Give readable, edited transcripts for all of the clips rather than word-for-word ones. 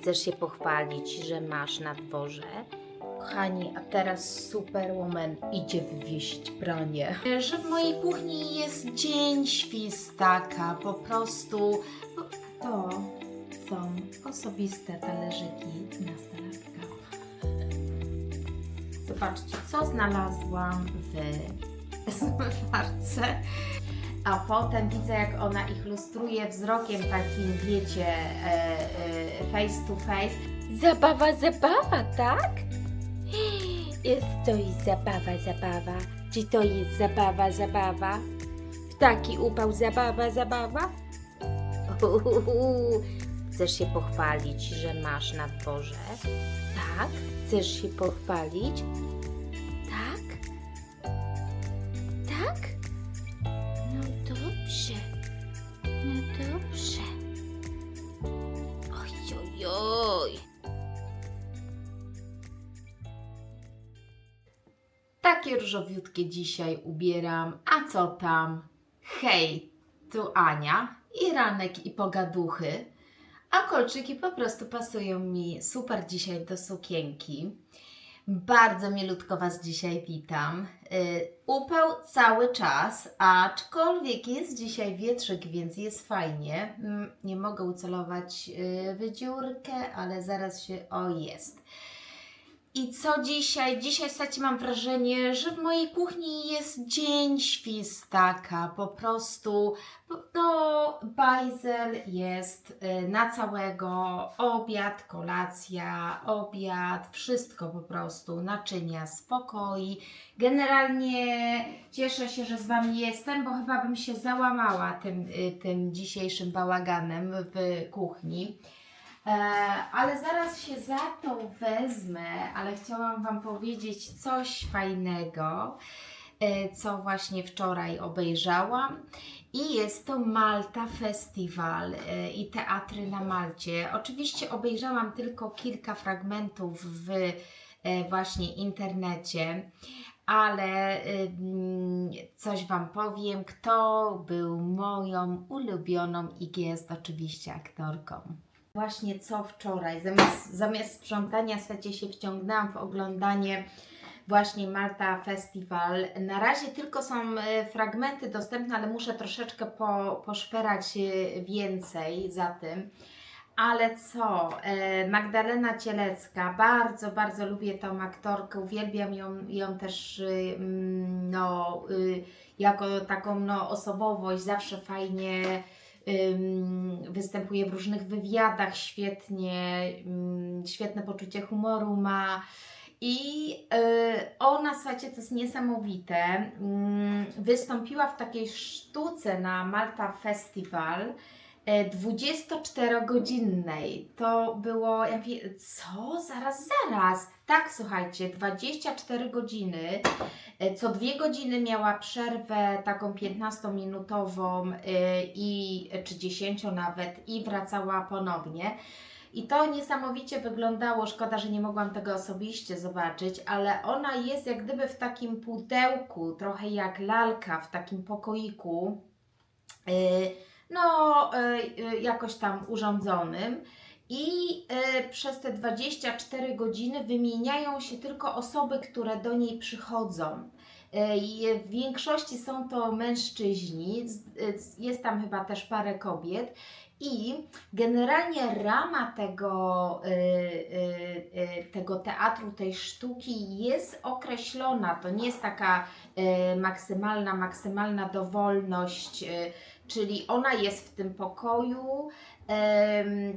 Chcesz się pochwalić, że masz na dworze? Kochani, a teraz super moment, idzie wywiesić pranie. Że w mojej kuchni jest dzień świstaka, po prostu to są osobiste talerzyki nastolatka. Zobaczcie, co znalazłam w zmywarce. A potem widzę, jak ona ich lustruje wzrokiem takim, wiecie, face to face. Zabawa, tak? Jest to i zabawa. Czy to jest zabawa? W taki upał zabawa? Chcesz się pochwalić, że masz na dworze? Tak? Chcesz się pochwalić? Tak? Tak? No dobrze. Oj. Takie różowiutkie dzisiaj ubieram. A co tam? Hej, tu Ania, i ranek, i pogaduchy. A kolczyki po prostu pasują mi super dzisiaj do sukienki. Bardzo milutko Was dzisiaj witam. Upał cały czas, aczkolwiek jest dzisiaj wietrzyk, więc jest fajnie. Nie mogę ucelować w dziurkę, ale zaraz się... O, jest. I co dzisiaj? Dzisiaj, słuchajcie, mam wrażenie, że w mojej kuchni jest dzień świstaka. Po prostu bajzel jest na całego, obiad, kolacja, obiad, wszystko po prostu, naczynia, spokoi. Generalnie cieszę się, że z Wami jestem, bo chyba bym się załamała tym dzisiejszym bałaganem w kuchni. Ale zaraz się za to wezmę, ale chciałam Wam powiedzieć coś fajnego, co właśnie wczoraj obejrzałam. I jest to Malta Festival i teatry na Malcie. Oczywiście obejrzałam tylko kilka fragmentów w właśnie internecie, ale coś Wam powiem, kto był moją ulubioną i jest oczywiście aktorką. Właśnie co wczoraj, zamiast sprzątania się wciągnęłam w oglądanie właśnie Malta Festival. Na razie tylko są fragmenty dostępne, ale muszę troszeczkę poszperać więcej za tym. Ale co? Magdalena Cielecka, bardzo lubię tą aktorkę, uwielbiam ją też jako taką osobowość, zawsze fajnie występuje w różnych wywiadach, świetne poczucie humoru ma. I ona, słuchajcie, to jest niesamowite, wystąpiła w takiej sztuce na Malta Festival 24-godzinnej. To było, ja mówię, co? Zaraz. Tak, słuchajcie, 24 godziny. Co 2 godziny miała przerwę taką 15-minutową czy 10 nawet i wracała ponownie. I to niesamowicie wyglądało, szkoda, że nie mogłam tego osobiście zobaczyć, ale ona jest jak gdyby w takim pudełku, trochę jak lalka w takim pokoiku, jakoś tam urządzonym. I przez te 24 godziny wymieniają się tylko osoby, które do niej przychodzą. W większości są to mężczyźni, jest tam chyba też parę kobiet. I generalnie rama tego teatru, tej sztuki jest określona. To nie jest taka maksymalna dowolność, czyli ona jest w tym pokoju.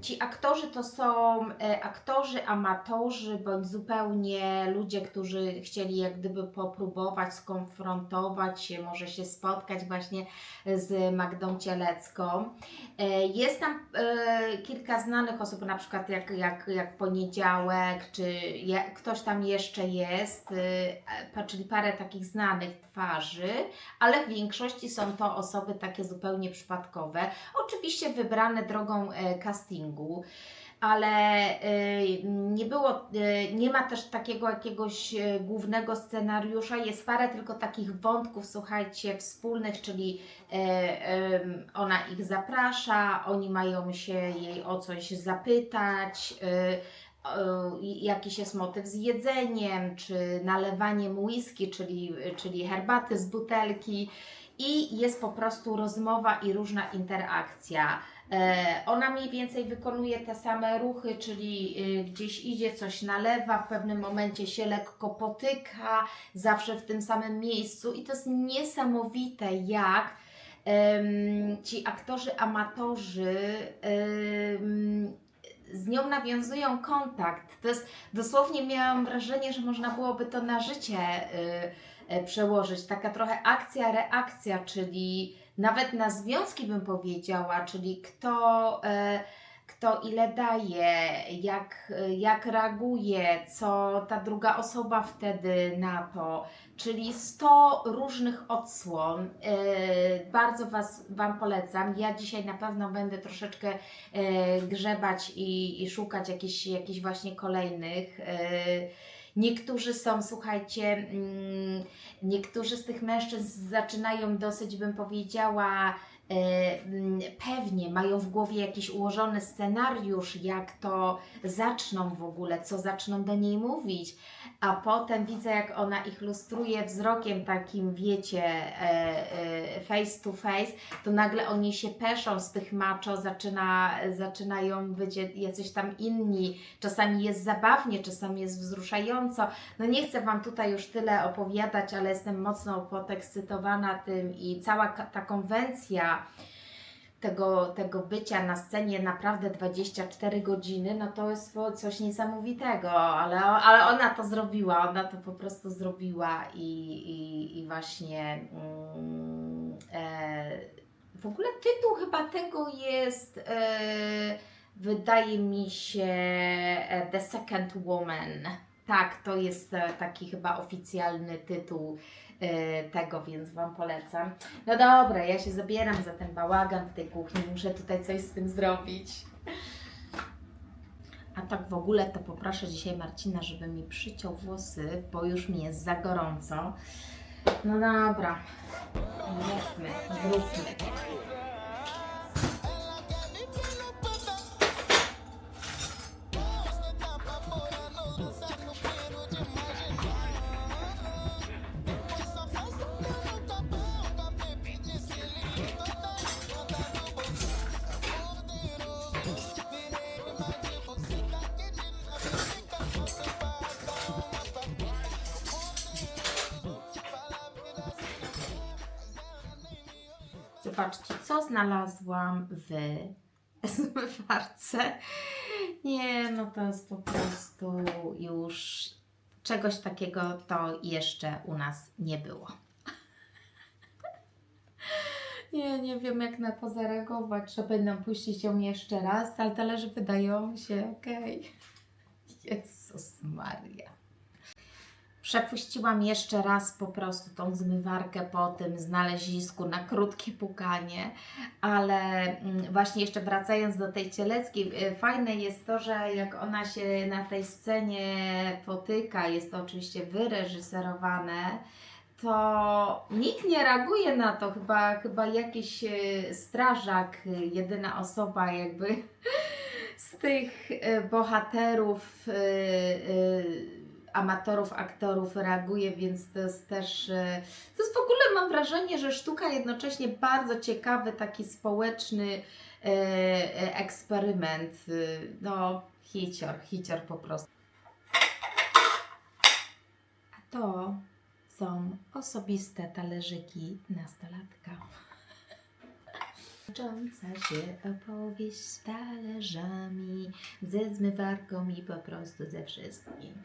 Ci aktorzy to są aktorzy, amatorzy, bądź zupełnie ludzie, którzy chcieli jak gdyby popróbować, skonfrontować się, może się spotkać właśnie z Magdą Cielecką. Jest tam kilka znanych osób, na przykład jak Poniedziałek, czy ktoś tam jeszcze jest, czyli parę takich znanych twarzy, ale w większości są to osoby takie zupełnie zupełnie przypadkowe. Oczywiście wybrane drogą castingu, ale nie ma też takiego jakiegoś głównego scenariusza. Jest parę tylko takich wątków, słuchajcie, wspólnych, czyli ona ich zaprasza, oni mają się jej o coś zapytać, jakiś jest motyw z jedzeniem, czy nalewaniem whisky, czyli herbaty z butelki, i jest po prostu rozmowa i różna interakcja. Ona mniej więcej wykonuje te same ruchy, czyli gdzieś idzie, coś nalewa, w pewnym momencie się lekko potyka, zawsze w tym samym miejscu, i to jest niesamowite, jak ci aktorzy amatorzy z nią nawiązują kontakt. To jest, dosłownie miałam wrażenie, że można byłoby to na życie przełożyć. Taka trochę akcja, reakcja, czyli nawet na związki bym powiedziała, czyli kto ile daje, jak reaguje, co ta druga osoba wtedy na to, czyli 100 różnych odsłon. Bardzo Wam polecam. Ja dzisiaj na pewno będę troszeczkę grzebać i szukać jakichś właśnie kolejnych. Niektórzy są, słuchajcie, niektórzy z tych mężczyzn zaczynają dosyć, bym powiedziała, pewnie, mają w głowie jakiś ułożony scenariusz, jak to zaczną w ogóle, co zaczną do niej mówić, a potem widzę, jak ona ich lustruje wzrokiem takim, wiecie, face to face, to nagle oni się peszą z tych macho, zaczynają być jacyś tam inni, czasami jest zabawnie, czasami jest wzruszająco. No nie chcę Wam tutaj już tyle opowiadać, ale jestem mocno podekscytowana tym, i cała ta konwencja tego bycia na scenie naprawdę 24 godziny, no to jest coś niesamowitego, ale ona to zrobiła, ona to po prostu zrobiła i właśnie w ogóle tytuł chyba tego jest, wydaje mi się, The Second Woman. Tak, to jest taki chyba oficjalny tytuł tego, więc Wam polecam. No dobra, ja się zabieram za ten bałagan w tej kuchni, muszę tutaj coś z tym zrobić. A tak w ogóle to poproszę dzisiaj Marcina, żeby mi przyciął włosy, bo już mi jest za gorąco. No dobra, zróbmy. Zobaczcie, co znalazłam w zmywarce. Nie, no to jest po prostu już czegoś takiego to jeszcze u nas nie było. Nie wiem, jak na to zareagować. Czy będę puścić ją jeszcze raz, ale talerze wydają się okej. Jezus Maria. Przepuściłam jeszcze raz po prostu tą zmywarkę po tym znalezisku na krótkie pukanie, ale właśnie jeszcze wracając do tej Cieleckiej, fajne jest to, że jak ona się na tej scenie potyka, jest to oczywiście wyreżyserowane, to nikt nie reaguje na to, chyba jakiś strażak, jedyna osoba jakby z tych bohaterów, amatorów, aktorów reaguje, więc to jest też, to jest w ogóle, mam wrażenie, że sztuka jednocześnie bardzo ciekawy, taki społeczny eksperyment, no hicior po prostu. A to są osobiste talerzyki nastolatka. Kończąca się opowieść z talerzami, ze zmywarką i po prostu ze wszystkim.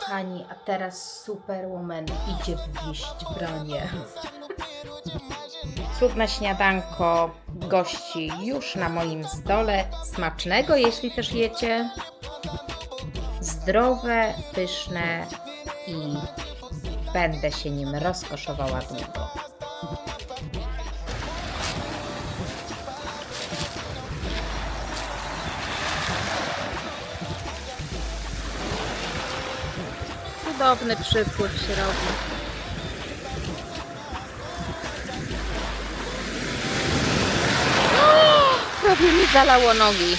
Kochani, a teraz Superwoman idzie wwieźć bronię. Cudne śniadanko gości już na moim stole. Smacznego, jeśli też jecie. Zdrowe, pyszne i będę się nim rozkoszowała długo. Cudowny przypływ się robi. O, prawie mi zalało nogi.